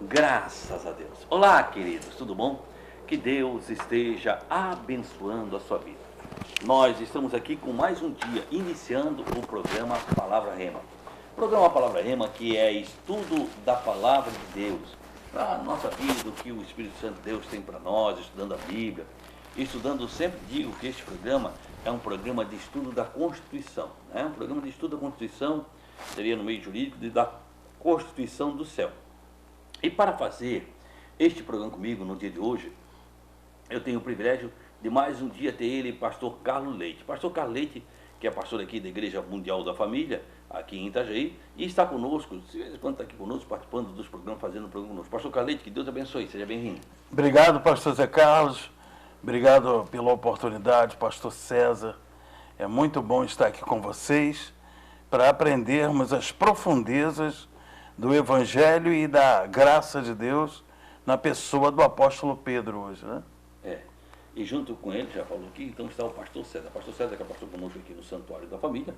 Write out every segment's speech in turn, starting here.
Graças a Deus. Olá, queridos, tudo bom? Que Deus esteja abençoando a sua vida. Nós estamos aqui com mais um dia, iniciando o programa Palavra Rema. O programa Palavra Rema, que é estudo da Palavra de Deus, para a nossa vida, o que o Espírito Santo de Deus tem para nós, estudando a Bíblia. Estudando, sempre digo que este programa é um programa de estudo da Constituição. Né? Um programa de estudo da Constituição, seria no meio jurídico, da Constituição do céu. E para fazer este programa comigo no dia de hoje, eu tenho o privilégio de mais um dia ter ele, pastor Carlos Leite. Pastor Carlos Leite, que é pastor aqui da Igreja Mundial da Família, aqui em Itajaí, e está conosco, de vez em quando está aqui conosco, participando dos programas, fazendo o programa conosco. Pastor Carlos Leite, que Deus abençoe, seja bem-vindo. Obrigado, pastor Zé Carlos, obrigado pela oportunidade, pastor César. É muito bom estar aqui com vocês para aprendermos as profundezas do Evangelho e da graça de Deus na pessoa do apóstolo Pedro hoje, né? E junto com ele, já falou aqui, então está o pastor César. Pastor César, que é pastor conosco aqui no Santuário da Família,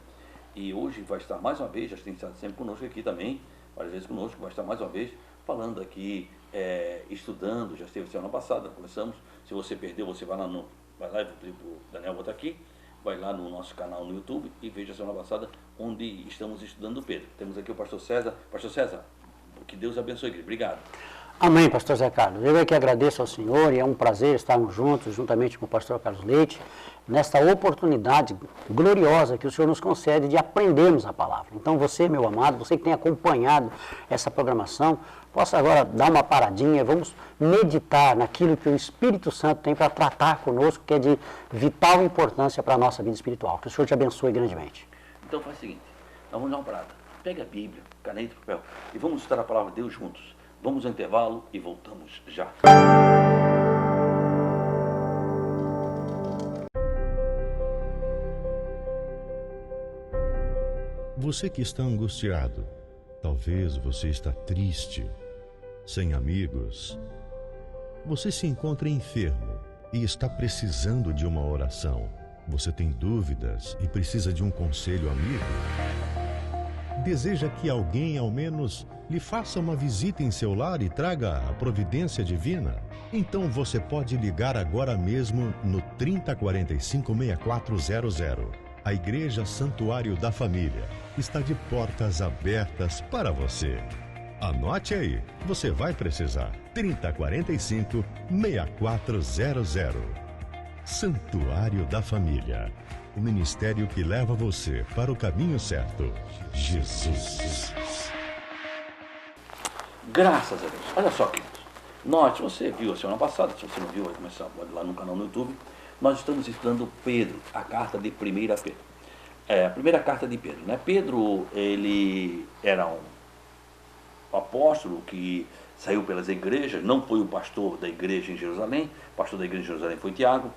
e hoje vai estar mais uma vez, já tem estado sempre conosco aqui também, várias vezes conosco, vai estar mais uma vez falando aqui, estudando, já esteve semana passada, começamos. Se você perdeu, você vai lá, vai lá, o Daniel botar aqui, vai lá no nosso canal no YouTube e veja a semana passada, onde estamos estudando Pedro. Temos aqui o pastor César. Pastor César, que Deus abençoe, querido. Obrigado. Amém, pastor Zé Carlos. Eu é que agradeço ao Senhor e é um prazer estarmos juntos, juntamente com o pastor Carlos Leite, nesta oportunidade gloriosa que o Senhor nos concede de aprendermos a palavra. Então você, meu amado, você que tem acompanhado essa programação, possa agora dar uma paradinha, vamos meditar naquilo que o Espírito Santo tem para tratar conosco, que é de vital importância para a nossa vida espiritual. Que o Senhor te abençoe grandemente. Então faz o seguinte, nós vamos dar uma parada. Pega a Bíblia, caneta e papel e vamos estudar a palavra de Deus juntos. Vamos ao intervalo e voltamos já. Você que está angustiado, talvez você está triste, sem amigos. Você se encontra enfermo e está precisando de uma oração. Você tem dúvidas e precisa de um conselho amigo? Deseja que alguém, ao menos, lhe faça uma visita em seu lar e traga a providência divina? Então você pode ligar agora mesmo no 3045-6400. A Igreja Santuário da Família está de portas abertas para você. Anote aí, você vai precisar. 3045-6400. Santuário da Família. O ministério que leva você para o caminho certo. Jesus. Graças a Deus. Olha só, queridos. Nós, se você viu a semana passada, se você não viu, vai começar pode ir lá no canal no YouTube. Nós estamos estudando Pedro, a carta de 1 Pedro. A primeira carta de Pedro, né? Pedro, ele era um apóstolo que saiu pelas igrejas, não foi o pastor da igreja em Jerusalém, o pastor da igreja em Jerusalém foi Tiago,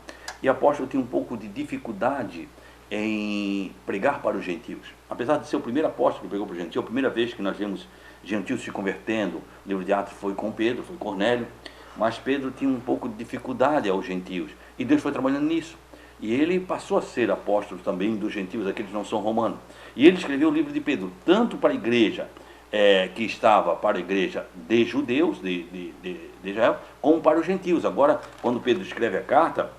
e o apóstolo tinha um pouco de dificuldade em pregar para os gentios. Apesar de ser o primeiro apóstolo que pregou para os gentios, a primeira vez que nós vemos gentios se convertendo, o livro de Atos foi com Pedro, foi Cornélio, mas Pedro tinha um pouco de dificuldade aos gentios, e Deus foi trabalhando nisso. E ele passou a ser apóstolo também dos gentios, aqueles que não são romanos. E ele escreveu o livro de Pedro, tanto para a igreja que estava para a igreja de judeus, de Israel, como para os gentios. Agora, quando Pedro escreve a carta,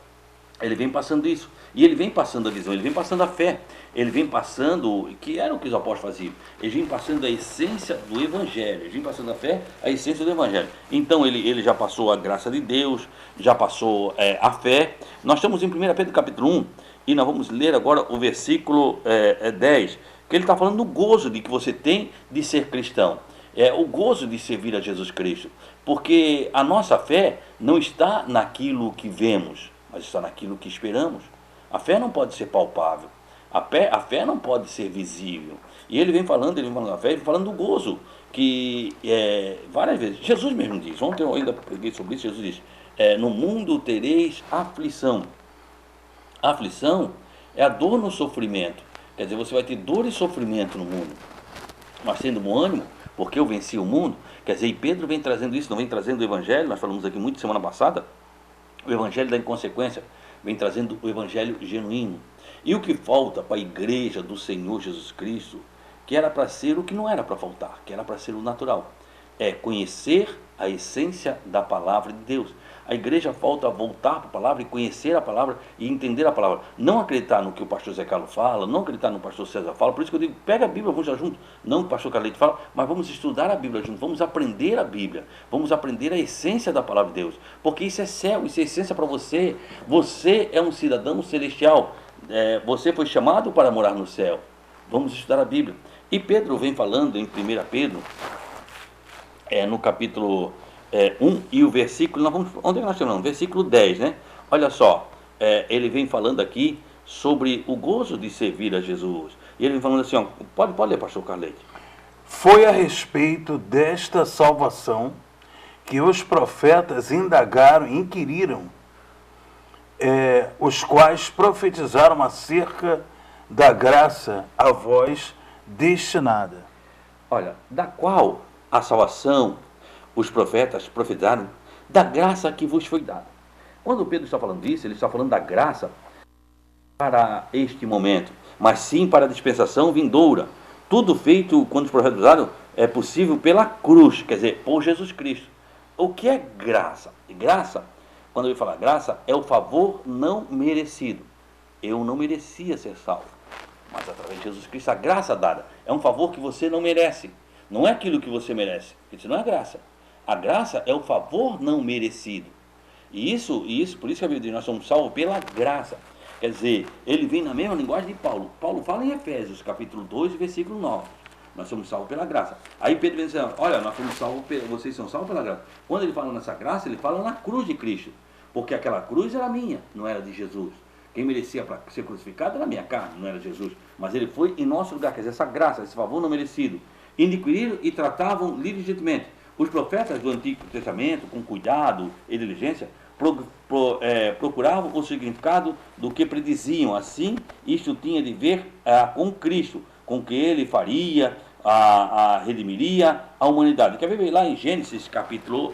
ele vem passando isso. E ele vem passando a visão, ele vem passando a fé. Ele vem passando, que era o que os apóstolos faziam, ele vem passando a essência do Evangelho, ele vem passando a fé, a essência do Evangelho. Então ele já passou a graça de Deus, já passou a fé. Nós estamos em 1 Pedro capítulo 1, e nós vamos ler agora o versículo 10, que ele está falando do gozo de que você tem de ser cristão, o gozo de servir a Jesus Cristo, porque a nossa fé não está naquilo que vemos, mas está naquilo que esperamos. A fé não pode ser palpável, a fé não pode ser visível. E ele vem falando da fé, ele vem falando do gozo, que várias vezes, Jesus mesmo diz, ontem eu ainda preguei sobre isso, Jesus diz, no mundo tereis aflição. A aflição é a dor no sofrimento, quer dizer, você vai ter dor e sofrimento no mundo, mas tendo bom ânimo, porque eu venci o mundo. Quer dizer, e Pedro vem trazendo isso, não vem trazendo o Evangelho, nós falamos aqui muito semana passada, o Evangelho da inconsequência, vem trazendo o Evangelho genuíno. E o que falta para a igreja do Senhor Jesus Cristo, que era para ser o que não era para faltar, que era para ser o natural, é conhecer a essência da palavra de Deus. A igreja falta voltar para a palavra e conhecer a palavra e entender a palavra. Não acreditar no que o pastor Zé Carlos fala, não acreditar no que o pastor César fala. Por isso que eu digo, pega a Bíblia, vamos já junto. Não o que o pastor Carlete fala, mas vamos estudar a Bíblia junto. Vamos aprender a Bíblia. Vamos aprender a essência da palavra de Deus. Porque isso é céu, isso é essência para você. Você é um cidadão celestial. Você foi chamado para morar no céu. Vamos estudar a Bíblia. E Pedro vem falando em 1 Pedro, no capítulo 1 e o versículo, onde nós estamos? Versículo 10, né? Olha só, ele vem falando aqui sobre o gozo de servir a Jesus. E ele vem falando assim, ó, pode ler, pastor Carlete. Foi a respeito desta salvação que os profetas indagaram e inquiriram, os quais profetizaram acerca da graça a vós destinada. Olha, da qual a salvação os profetas profetizaram, da graça que vos foi dada. Quando Pedro está falando disso, ele está falando da graça para este momento, mas sim para a dispensação vindoura. Tudo feito, quando os profetas usaram, é possível pela cruz, quer dizer, por Jesus Cristo. O que é graça? Graça, quando ele fala graça, é o favor não merecido. Eu não merecia ser salvo, mas através de Jesus Cristo, a graça dada é um favor que você não merece. Não é aquilo que você merece, isso não é graça. A graça é o favor não merecido. E isso, por isso que a Bíblia diz, nós somos salvos pela graça. Quer dizer, ele vem na mesma linguagem de Paulo. Paulo fala em Efésios, capítulo 2, versículo 9. Nós somos salvos pela graça. Aí Pedro vem dizendo, olha, nós somos salvos, vocês são salvos pela graça. Quando ele fala nessa graça, ele fala na cruz de Cristo. Porque aquela cruz era minha, não era de Jesus. Quem merecia para ser crucificado era a minha carne, não era Jesus. Mas ele foi em nosso lugar, quer dizer, essa graça, esse favor não merecido. Inquiriram e tratavam legitimamente. Os profetas do Antigo Testamento, com cuidado e diligência, procuravam o significado do que prediziam. Assim, isto tinha de ver com Cristo, com que ele faria, redimiria a humanidade. Quer ver lá em Gênesis, capítulo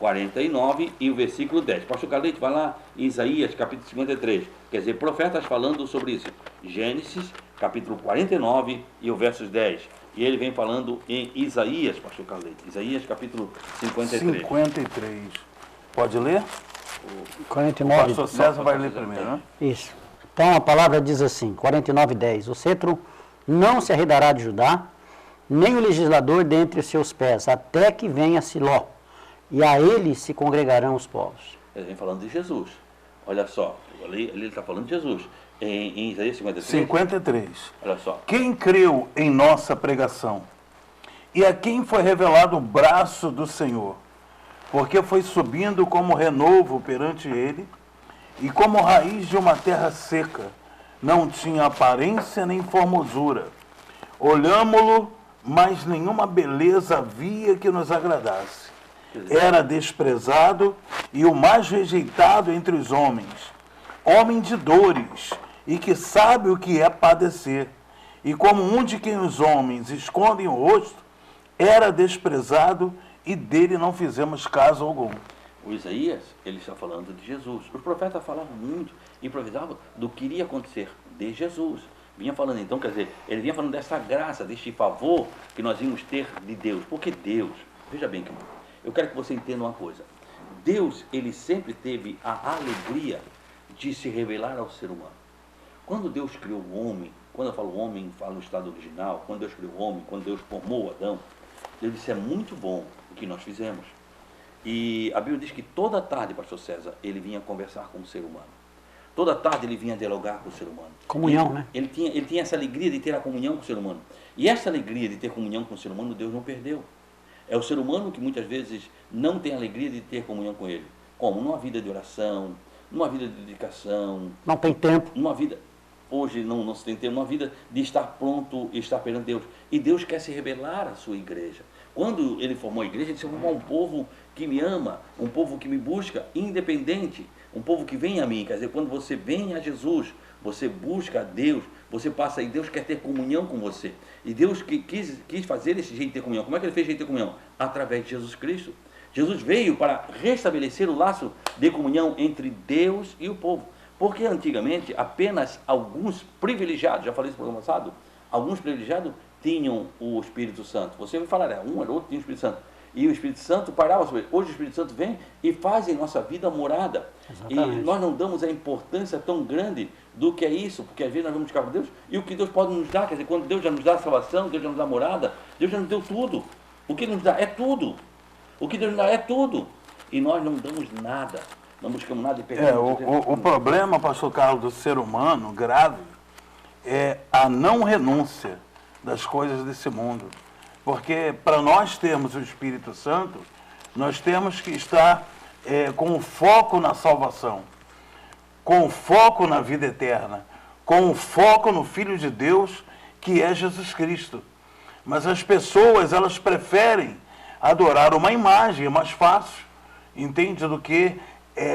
49 e o versículo 10. Pastor Carlete, vai lá em Isaías, capítulo 53. Quer dizer, profetas falando sobre isso. Gênesis, capítulo 49 e o versos 10. E ele vem falando em Isaías, pastor Carlete. Isaías, capítulo 53. 53. Pode ler? 49. O pastor César vai ler primeiro, né? Isso. Então a palavra diz assim, 49:10. O cetro não se arredará de Judá, nem o legislador dentre os seus pés, até que venha Siló, e a ele se congregarão os povos. Ele vem falando de Jesus. Olha só, ali ele está falando de Jesus. Em Isaías 53. 53. Olha só. Quem creu em nossa pregação? E a quem foi revelado o braço do Senhor? Porque foi subindo como renovo perante ele, e como raiz de uma terra seca. Não tinha aparência nem formosura. Olhámo-lo, mas nenhuma beleza havia que nos agradasse. Era desprezado e o mais rejeitado entre os homens. Homem de dores, e que sabe o que é padecer. E como um de quem os homens escondem o rosto, era desprezado e dele não fizemos caso algum. O Isaías, ele está falando de Jesus. Os profetas falavam muito e profetizavam do que iria acontecer de Jesus. Vinha falando então, quer dizer, ele vinha falando dessa graça, deste favor que nós íamos ter de Deus. Porque Deus, veja bem, eu quero que você entenda uma coisa. Deus, ele sempre teve a alegria de se revelar ao ser humano. Quando Deus criou o homem, quando eu falo homem, falo no estado original, quando Deus criou o homem, quando Deus formou Adão, Deus disse, é muito bom o que nós fizemos. E a Bíblia diz que toda tarde, pastor César, ele vinha conversar com o ser humano. Toda tarde ele vinha dialogar com o ser humano. Comunhão, né? Ele tinha essa alegria de ter a comunhão com o ser humano. E essa alegria de ter comunhão com o ser humano, Deus não perdeu. É o ser humano que muitas vezes não tem alegria de ter comunhão com ele. Como? Numa vida de oração, numa vida de dedicação. Não tem tempo. Numa vida... Hoje não se tem tempo, uma vida de estar pronto e estar perante Deus. E Deus quer se revelar à sua igreja. Quando ele formou a igreja, ele formou um povo que me ama, um povo que me busca, independente, um povo que vem a mim. Quer dizer, quando você vem a Jesus, você busca a Deus, você passa aí, Deus quer ter comunhão com você. E Deus quis fazer esse jeito de ter comunhão. Como é que ele fez jeito de ter comunhão? Através de Jesus Cristo. Jesus veio para restabelecer o laço de comunhão entre Deus e o povo. Porque antigamente apenas alguns privilegiados, já falei isso no programa passado, alguns privilegiados tinham o Espírito Santo. Você vai falar, um ou outro tinha o Espírito Santo. E o Espírito Santo parava sobre ele. Hoje o Espírito Santo vem e faz em nossa vida morada. Exatamente. E nós não damos a importância tão grande do que é isso, porque às vezes nós vamos buscar para Deus e o que Deus pode nos dar, quer dizer, quando Deus já nos dá a salvação, Deus já nos dá a morada, Deus já nos deu tudo. O que Ele nos dá é tudo. O que Deus nos dá é tudo. E nós não damos nada. Não buscamos nada e perdemos. O problema, pastor Carlos, do ser humano grave é a não renúncia das coisas desse mundo. Porque para nós termos o Espírito Santo, nós temos que estar com o foco na salvação, com o foco na vida eterna, com o foco no Filho de Deus, que é Jesus Cristo. Mas as pessoas, elas preferem adorar uma imagem, é mais fácil, entende, do que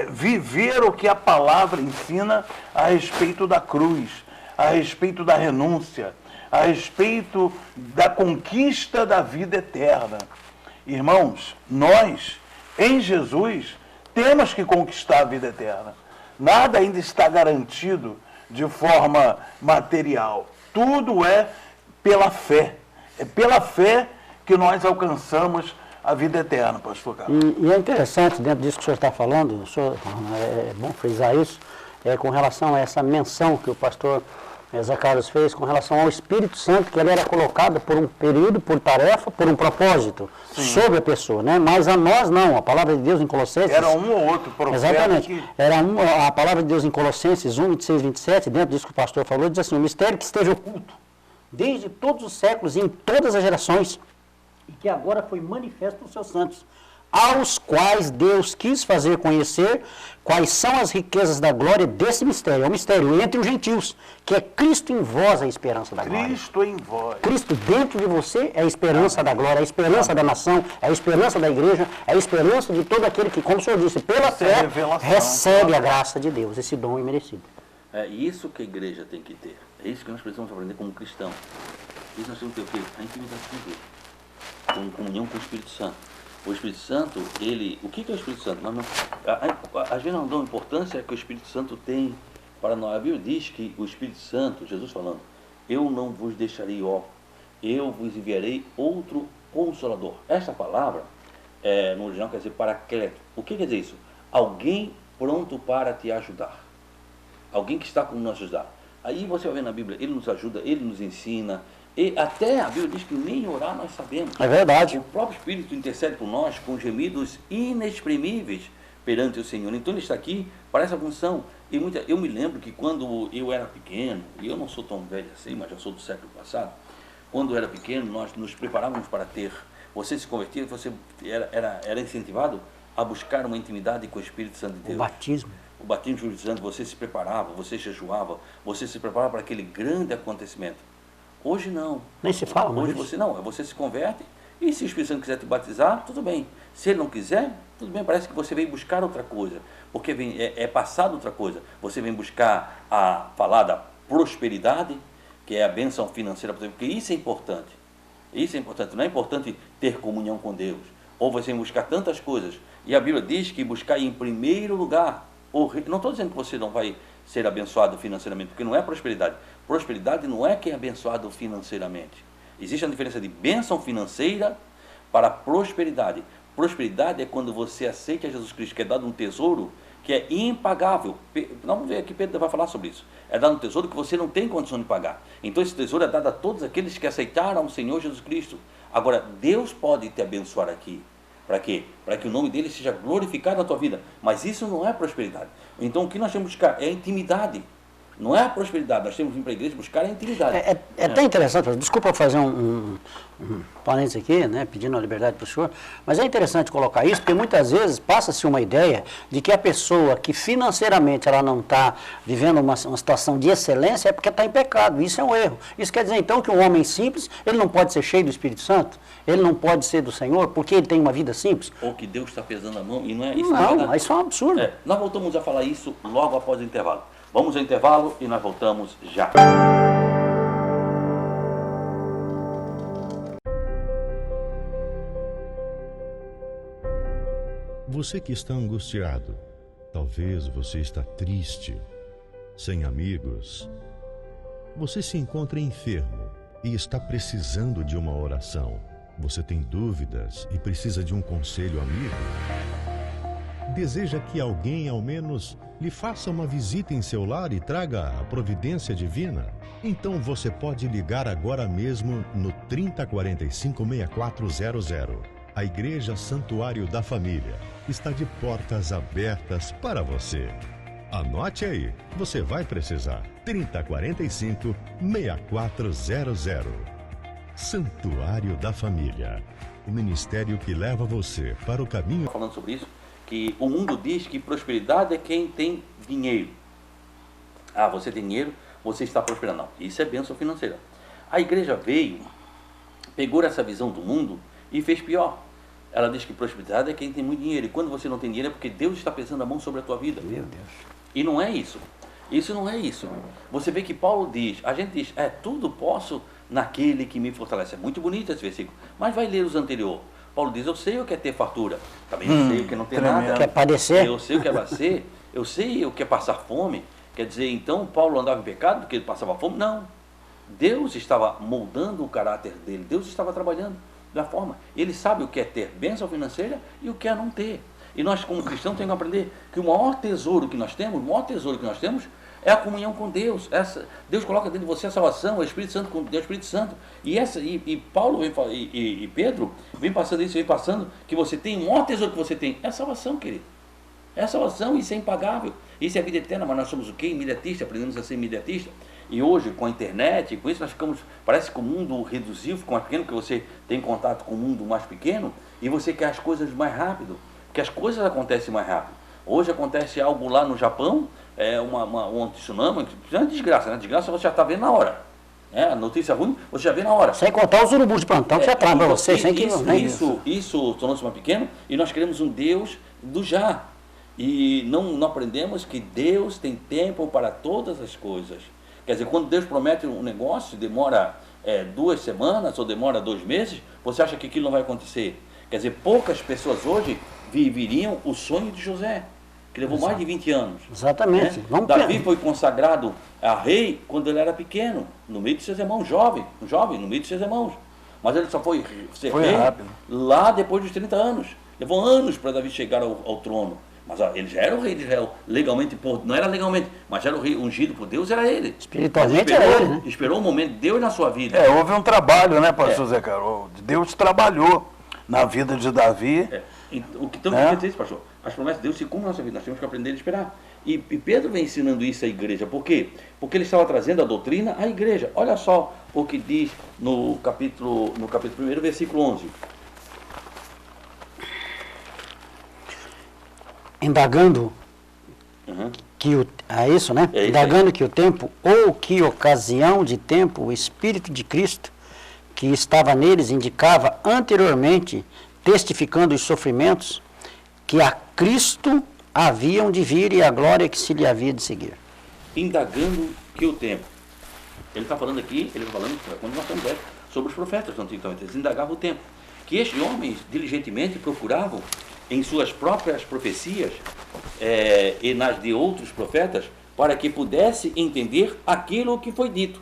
viver o que a palavra ensina a respeito da cruz, a respeito da renúncia, a respeito da conquista da vida eterna. Irmãos, nós, em Jesus, temos que conquistar a vida eterna. Nada ainda está garantido de forma material. Tudo é pela fé. É pela fé que nós alcançamos a vida eterna, pastor Carlos. E é interessante, dentro disso que o senhor está falando, é bom frisar isso, com relação a essa menção que o pastor Zé Carlos fez com relação ao Espírito Santo, que ele era colocado por um período, por tarefa, por um propósito sobre a pessoa, né? Mas a nós não, a palavra de Deus em Colossenses... Era um ou outro profeta. Exatamente. A palavra de Deus em Colossenses 1, 26, 27, dentro disso que o pastor falou, diz assim: o mistério que esteja oculto desde todos os séculos e em todas as gerações, e que agora foi manifesto nos seus santos, aos quais Deus quis fazer conhecer quais são as riquezas da glória desse mistério. É o mistério entre os gentios, que é Cristo em vós a esperança da glória. Cristo em vós. Cristo dentro de você é a esperança da glória, é a esperança da nação, é a esperança da igreja, é a esperança de todo aquele que, como o senhor disse, pela fé, recebe a graça de Deus, esse dom imerecido. É isso que a igreja tem que ter. É isso que nós precisamos aprender como cristão. Isso nós temos que ter o quê? A intimidade com Deus. Com comunhão com o Espírito Santo. O Espírito Santo, o que é o Espírito Santo? Às vezes não dão importância que o Espírito Santo tem para nós. A Bíblia diz que o Espírito Santo, Jesus falando, eu não vos deixarei órfãos, eu vos enviarei outro Consolador. Esta palavra, no original, quer dizer paracleto. O que quer dizer isso? Alguém pronto para te ajudar. Alguém que está como nos ajudar. Aí você vai ver na Bíblia, ele nos ajuda, ele nos ensina. E até a Bíblia diz que nem orar nós sabemos. É verdade. O próprio Espírito intercede por nós com gemidos inexprimíveis perante o Senhor. Então ele está aqui para essa função. E eu me lembro que quando eu era pequeno, e eu não sou tão velho assim, mas já sou do século passado, quando eu era pequeno, nós nos preparávamos para ter. Você se convertia, você era incentivado a buscar uma intimidade com o Espírito Santo de Deus. O batismo. O batismo do Espírito Santo, você se preparava, você jejuava, você se preparava para aquele grande acontecimento. Hoje não. Nem se fala mais. Hoje você não, você se converte e se o Espírito Santo quiser te batizar, tudo bem. Se ele não quiser, tudo bem, parece que você vem buscar outra coisa, porque é passado outra coisa. Você vem buscar falar da prosperidade, que é a bênção financeira, porque isso é importante. Isso é importante, não é importante ter comunhão com Deus, ou você vem buscar tantas coisas. E a Bíblia diz que buscar em primeiro lugar, não estou dizendo que você não vai ser abençoado financeiramente, porque não é prosperidade. Prosperidade não é quem é abençoado financeiramente. Existe a diferença de bênção financeira para prosperidade. Prosperidade é quando você aceita Jesus Cristo, que é dado um tesouro que é impagável. Vamos ver aqui, Pedro vai falar sobre isso. É dado um tesouro que você não tem condição de pagar. Então esse tesouro é dado a todos aqueles que aceitaram o Senhor Jesus Cristo. Agora, Deus pode te abençoar aqui. Para quê? Para que o nome dele seja glorificado na tua vida. Mas isso não é prosperidade. Então o que nós temos que buscar é a intimidade. Não é a prosperidade, nós temos que vir para a igreja buscar a intimidade. É até interessante, desculpa eu fazer um parênteses aqui, né, pedindo a liberdade para o senhor, mas é interessante colocar isso, porque muitas vezes passa-se uma ideia de que a pessoa que financeiramente ela não está vivendo uma situação de excelência é porque está em pecado. Isso é um erro. Isso quer dizer então que um homem simples, ele não pode ser cheio do Espírito Santo? Ele não pode ser do Senhor porque ele tem uma vida simples? Ou que Deus está pesando a mão e não é isso. Não, isso é um absurdo. Nós voltamos a falar isso logo após o intervalo. Vamos ao intervalo e nós voltamos já. Você que está angustiado, talvez você está triste, sem amigos. Você se encontra enfermo e está precisando de uma oração. Você tem dúvidas e precisa de um conselho amigo? Deseja que alguém, ao menos, lhe faça uma visita em seu lar e traga a providência divina? Então você pode ligar agora mesmo no 3045-6400. A Igreja Santuário da Família está de portas abertas para você. Anote aí, você vai precisar. 3045-6400. Santuário da Família. O ministério que leva você para o caminho... Falando sobre isso, que o mundo diz que prosperidade é quem tem dinheiro. Ah, você tem dinheiro, você está prosperando. Não, isso é bênção financeira. A igreja veio, pegou essa visão do mundo e fez pior. Ela diz que prosperidade é quem tem muito dinheiro. E quando você não tem dinheiro é porque Deus está pesando a mão sobre a tua vida. Meu Deus. E não é isso. Isso não é isso. Você vê que Paulo diz, a gente diz, tudo posso naquele que me fortalece. É muito bonito esse versículo. Mas vai ler os anteriores. Paulo diz, eu sei o que é ter fartura. Também eu sei o que é não ter nada. Quer padecer? Eu sei o que é padecer. Eu sei o que é passar fome. Quer dizer, então Paulo andava em pecado porque ele passava fome? Não. Deus estava moldando o caráter dele. Deus estava trabalhando da forma. Ele sabe o que é ter bênção financeira e o que é não ter. E nós, como cristãos, temos que aprender que o maior tesouro que nós temos, é a comunhão com Deus. Deus coloca dentro de você a salvação, o Espírito Santo com Deus, o Espírito Santo. E Paulo e Pedro vem passando que você tem, o maior tesouro que você tem é a salvação, querido. É a salvação, isso é impagável. Isso é a vida eterna, mas nós somos o quê? Imediatista, aprendemos a ser imediatista. E hoje, com a internet, com isso, nós ficamos, parece que o mundo reduziu, ficou mais pequeno, porque você tem contato com o mundo mais pequeno, e você quer as coisas mais rápido, porque as coisas acontecem mais rápido. Hoje acontece algo lá no Japão, um tsunami, é uma desgraça, né? Desgraça você já está vendo na hora. A notícia ruim, você já vê na hora. Sem contar os urubus de plantão que já trazem para você. Isso tornou-se mais pequeno, e nós queremos um Deus do já. E não aprendemos que Deus tem tempo para todas as coisas. Quer dizer, quando Deus promete um negócio, demora 2 semanas ou demora 2 meses, você acha que aquilo não vai acontecer? Quer dizer, poucas pessoas hoje viveriam o sonho de José, que levou mais de 20 anos. Exatamente. Né? Davi foi consagrado a rei quando ele era pequeno, no meio de seus irmãos, jovem, no meio de seus irmãos. Mas ele só foi ser rei rápido lá depois dos 30 anos. Levou anos para Davi chegar ao trono. Mas ele já era o rei de Israel, legalmente, não era legalmente, mas era o rei ungido por Deus, era ele. Espiritualmente era ele, né? Esperou o momento de Deus na sua vida. Houve um trabalho, né, pastor Zé Carol? Deus trabalhou na vida de Davi. O que então quer dizer isso, pastor? As promessas de Deus se cumprem na nossa vida, nós temos que aprender a esperar. E Pedro vem ensinando isso à igreja, por quê? Porque ele estava trazendo a doutrina à igreja. Olha só o que diz no capítulo 1, versículo 11. Indagando que isso, né? Indagando que o tempo, ou que ocasião de tempo, o Espírito de Cristo, que estava neles, indicava anteriormente, testificando os sofrimentos, que a Cristo haviam de vir e a glória que se lhe havia de seguir. Indagando que o tempo. Ele está falando aqui, quando nós estamos sobre os profetas do Antigo Testamento, eles indagavam o tempo. Que estes homens diligentemente procuravam em suas próprias profecias e nas de outros profetas, para que pudesse entender aquilo que foi dito.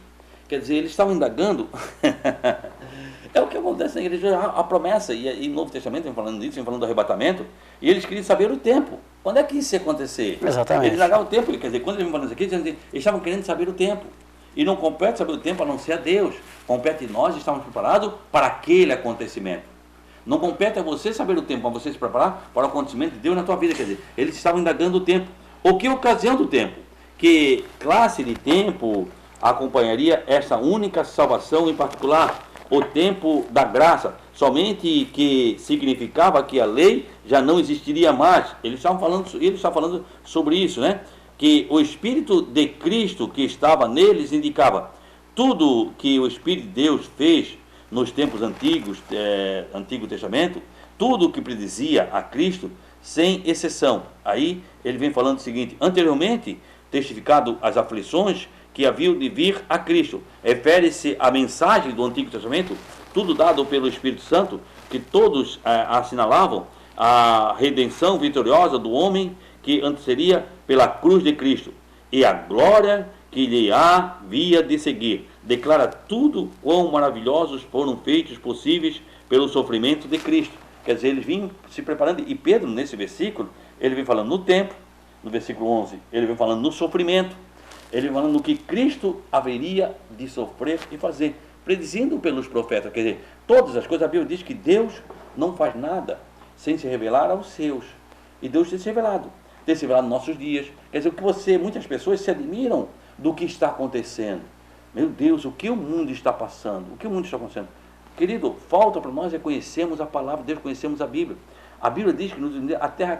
Quer dizer, eles estavam indagando. É o que acontece na igreja, a promessa, e no Novo Testamento vem falando disso, vem falando do arrebatamento, e eles queriam saber o tempo. Quando é que isso ia acontecer? Exatamente. Eles indagavam o tempo, quer dizer, quando eles vêm falando isso aqui, eles estavam querendo saber o tempo. E não compete saber o tempo a não ser a Deus. Compete nós estarmos preparados para aquele acontecimento. Não compete a você saber o tempo, a você se preparar para o acontecimento de Deus na tua vida. Quer dizer, eles estavam indagando o tempo. O que ocasião do tempo? Que classe de tempo acompanharia essa única salvação em particular? O tempo da graça, somente que significava que a lei já não existiria mais. Eles estavam falando sobre isso, né? Que o Espírito de Cristo que estava neles indicava tudo que o Espírito de Deus fez nos tempos antigos, Antigo Testamento, tudo o que predizia a Cristo, sem exceção. Aí ele vem falando o seguinte: anteriormente testificado as aflições que haviam de vir a Cristo. Refere-se à mensagem do Antigo Testamento, tudo dado pelo Espírito Santo, que todos assinalavam a redenção vitoriosa do homem que anteceria pela cruz de Cristo, e a glória que lhe havia de seguir. declara tudo quão maravilhosos foram feitos possíveis pelo sofrimento de Cristo. Quer dizer, eles vinham se preparando, e Pedro, nesse versículo, ele vem falando no tempo, no versículo 11, ele vem falando no sofrimento, ele vem falando no que Cristo haveria de sofrer e fazer, predizendo pelos profetas. Quer dizer, todas as coisas, a Bíblia diz que Deus não faz nada sem se revelar aos seus, e Deus tem se revelado nos nossos dias. Quer dizer, que muitas pessoas se admiram do que está acontecendo. Meu Deus, o que o mundo está passando? O que o mundo está acontecendo? Querido, falta para nós é conhecermos a palavra de Deus, conhecermos a Bíblia. A Bíblia diz que a terra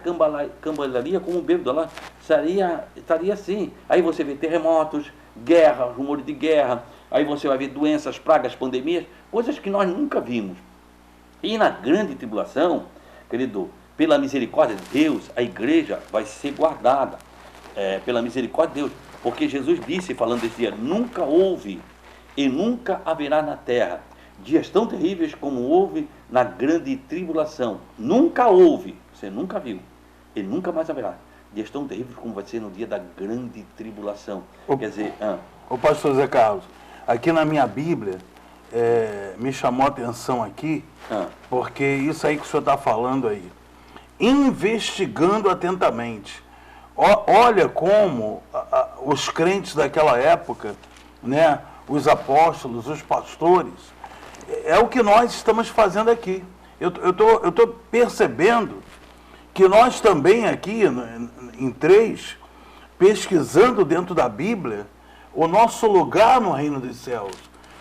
cambalearia como um bêbado, ela estaria assim. Aí você vê terremotos, guerra, rumores de guerra, aí você vai ver doenças, pragas, pandemias, coisas que nós nunca vimos. E na grande tribulação, querido, pela misericórdia de Deus, a igreja vai ser guardada, pela misericórdia de Deus, porque Jesus disse, falando desse dia, nunca houve e nunca haverá na terra dias tão terríveis como houve na grande tribulação. Nunca houve, você nunca viu, e nunca mais haverá dias tão terríveis como vai ser no dia da grande tribulação. Quer dizer... O pastor Zé Carlos, aqui na minha Bíblia, me chamou a atenção aqui, porque isso aí que o senhor está falando aí, investigando atentamente. Olha como os crentes daquela época, né, os apóstolos, os pastores, é o que nós estamos fazendo aqui. Eu estou percebendo que nós também aqui, em 3, pesquisando dentro da Bíblia, o nosso lugar no reino dos céus,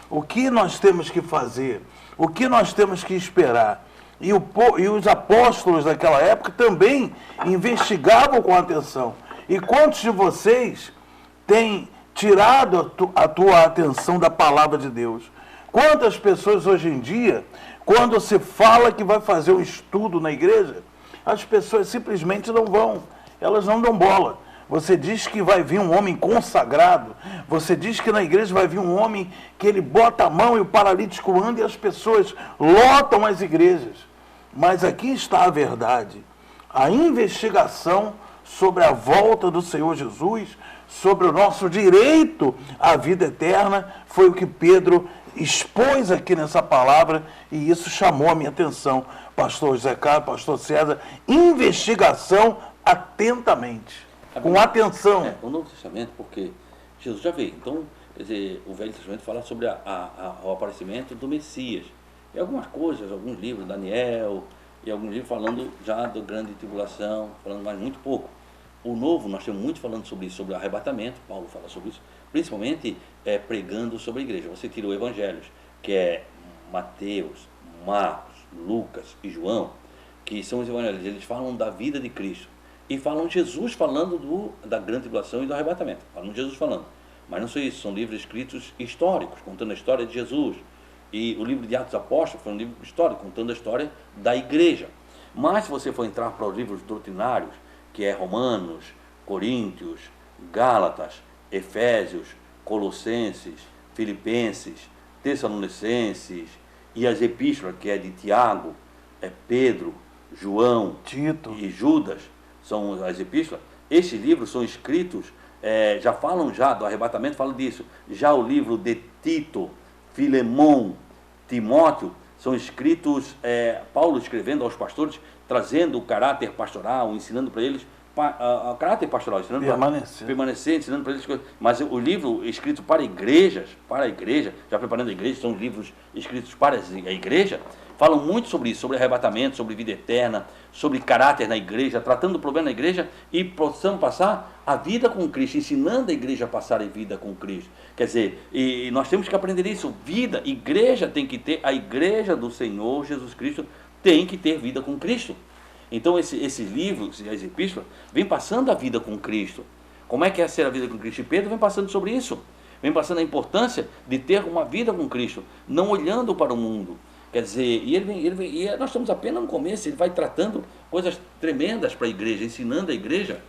o que nós temos que fazer, o que nós temos que esperar. E os apóstolos daquela época também investigavam com atenção. E quantos de vocês têm tirado a tua atenção da palavra de Deus? Quantas pessoas hoje em dia, quando se fala que vai fazer um estudo na igreja, as pessoas simplesmente não vão, elas não dão bola. Você diz que vai vir um homem consagrado, você diz que na igreja vai vir um homem que ele bota a mão e o paralítico anda e as pessoas lotam as igrejas. Mas aqui está a verdade, a investigação sobre a volta do Senhor Jesus, sobre o nosso direito à vida eterna, foi o que Pedro expôs aqui nessa palavra, e isso chamou a minha atenção, pastor José Carlos, pastor César, investigação atentamente, com atenção. O Novo Testamento, porque Jesus já veio, então, quer dizer, o Velho Testamento fala sobre o aparecimento do Messias, e algumas coisas, alguns livros, Daniel, e alguns livros falando já da grande tribulação, falando mais muito pouco. O Novo, nós temos muito falando sobre isso, sobre arrebatamento, Paulo fala sobre isso, principalmente pregando sobre a igreja. Você tira o Evangelhos, que é Mateus, Marcos, Lucas e João, que são os evangelhos, eles falam da vida de Cristo, e falam Jesus falando da grande tribulação e do arrebatamento, falam Jesus falando, mas não são isso, são livros escritos históricos, contando a história de Jesus. E o livro de Atos Apóstolos foi um livro histórico, contando a história da igreja. Mas se você for entrar para os livros doutrinários, que é Romanos, Coríntios, Gálatas, Efésios, Colossenses, Filipenses, Tessalonicenses, e as epístolas, que é de Tiago, Pedro, João, Tito e Judas, são as epístolas. Esses livros são escritos, já falam já do arrebatamento, falam disso. Já o livro de Tito, Filemão, Timóteo, são escritos, Paulo escrevendo aos pastores, trazendo o caráter pastoral, ensinando para eles o caráter pastoral, ensinando permanecer, ensinando para eles coisas. Mas o livro escrito para igrejas, já preparando a igreja, são livros escritos para a igreja, falam muito sobre isso, sobre arrebatamento, sobre vida eterna, sobre caráter na igreja, tratando do problema na igreja, e possamos passar a vida com Cristo, ensinando a igreja a passar a vida com Cristo. Quer dizer, e nós temos que aprender isso, vida, igreja tem que ter, a igreja do Senhor Jesus Cristo tem que ter vida com Cristo. Então esses livros, as epístolas, vêm passando a vida com Cristo. Como é que é ser a vida com Cristo? E Pedro vem passando sobre isso, vem passando a importância de ter uma vida com Cristo, não olhando para o mundo. Quer dizer, e nós estamos apenas no começo, ele vai tratando coisas tremendas para a igreja, ensinando a igreja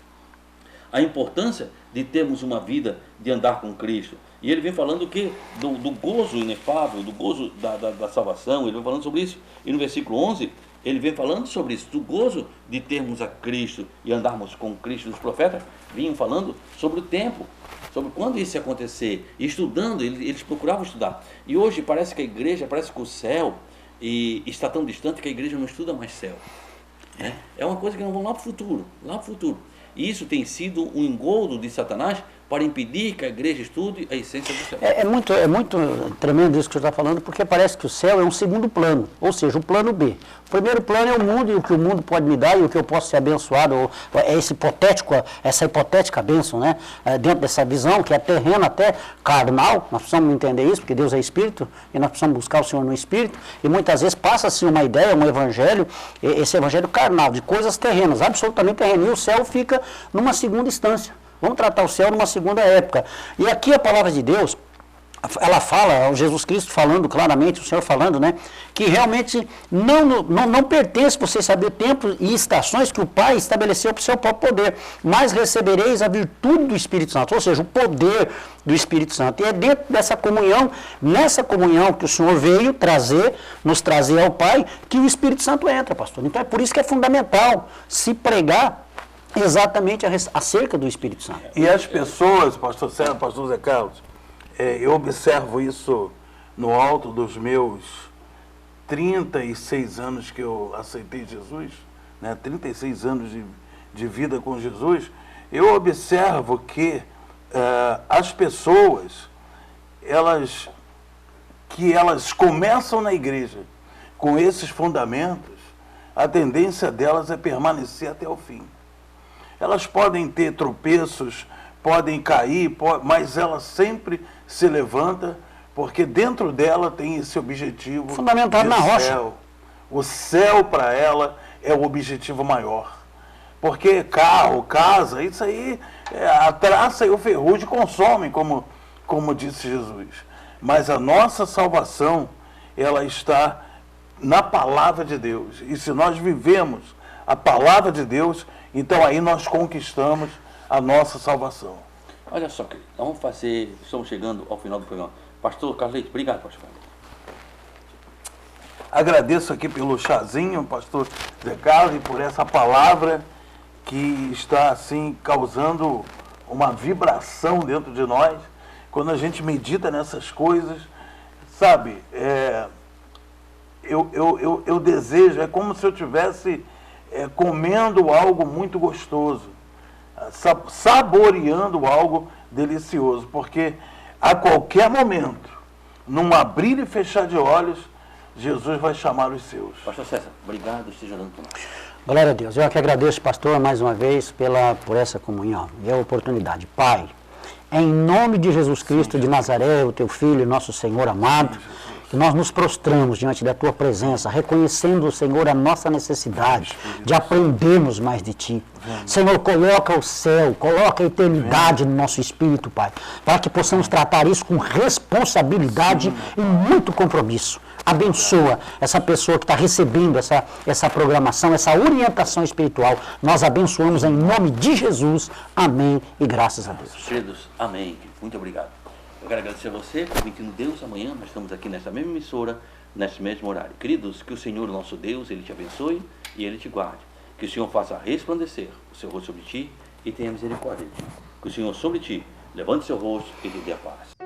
a importância de termos uma vida de andar com Cristo. E ele vem falando que do gozo inefável, do gozo da salvação, ele vem falando sobre isso. E no versículo 11, ele vem falando sobre isso, do gozo de termos a Cristo e andarmos com Cristo. Os profetas vinham falando sobre o tempo, sobre quando isso ia acontecer, e estudando, eles procuravam estudar. E hoje parece que a igreja, parece que o céu está tão distante que a igreja não estuda mais céu. Né? É uma coisa que não vão lá para o futuro, lá para o futuro. E isso tem sido um engodo de Satanás para impedir que a igreja estude a essência do céu. É muito tremendo isso que você está falando, porque parece que o céu é um segundo plano, ou seja, o plano B. O primeiro plano é o mundo e o que o mundo pode me dar e o que eu posso ser abençoado, ou é essa hipotética bênção, né? Dentro dessa visão que é terrena até carnal, nós precisamos entender isso, porque Deus é Espírito e nós precisamos buscar o Senhor no Espírito, e muitas vezes passa-se uma ideia, um evangelho, esse evangelho carnal, de coisas terrenas, absolutamente terrenas, e o céu fica numa segunda instância. Vamos tratar o céu numa segunda época. E aqui a palavra de Deus, ela fala, Jesus Cristo falando claramente, o Senhor falando, né, que realmente não pertence você saber tempos e estações que o Pai estabeleceu para o seu próprio poder, mas recebereis a virtude do Espírito Santo, ou seja, o poder do Espírito Santo. E é dentro dessa comunhão, nessa comunhão que o Senhor veio nos trazer ao Pai, que o Espírito Santo entra, pastor. Então é por isso que é fundamental se pregar exatamente acerca do Espírito Santo. E as pessoas, pastor Sérgio, pastor Zé Carlos, eu observo isso no alto dos meus 36 anos que eu aceitei Jesus, né, 36 anos de vida com Jesus, eu observo que as pessoas, elas começam na igreja com esses fundamentos, a tendência delas é permanecer até o fim. Elas podem ter tropeços, podem cair, mas ela sempre se levanta, porque dentro dela tem esse objetivo fundamentado na rocha. O céu para ela é o objetivo maior. Porque carro, casa, isso aí, a traça e o ferrugem consomem, como disse Jesus. Mas a nossa salvação, ela está na palavra de Deus. E se nós vivemos a palavra de Deus, então aí nós conquistamos a nossa salvação. Olha só, querido, estamos chegando ao final do programa. Pastor Carlos Leite, obrigado, pastor Carlos. Agradeço aqui pelo chazinho, pastor Zé Carlos, e por essa palavra que está assim causando uma vibração dentro de nós. Quando a gente medita nessas coisas, sabe, eu desejo, é como se eu tivesse comendo algo muito gostoso, saboreando algo delicioso, porque a qualquer momento, num abrir e fechar de olhos, Jesus vai chamar os seus. Pastor César, obrigado, esteja dando por nós. Glória a Deus. Eu que agradeço, pastor, mais uma vez por essa comunhão e a oportunidade. Pai, em nome de Jesus Cristo de Nazaré, o teu Filho, nosso Senhor amado, que nós nos prostramos diante da tua presença, reconhecendo, Senhor, a nossa necessidade de aprendermos mais de ti. Senhor, coloca o céu, coloca a eternidade no nosso espírito, Pai, para que possamos tratar isso com responsabilidade e muito compromisso. Abençoa essa pessoa que está recebendo essa programação, essa orientação espiritual. Nós abençoamos em nome de Jesus. Amém e graças a Deus. Queridos, amém. Muito obrigado. Eu quero agradecer a você, permitindo Deus, amanhã nós estamos aqui nessa mesma emissora, nesse mesmo horário. Queridos, que o Senhor, nosso Deus, Ele te abençoe e Ele te guarde. Que o Senhor faça resplandecer o seu rosto sobre ti e tenha misericórdia de ti. Que o Senhor sobre ti levante seu rosto e te dê a paz.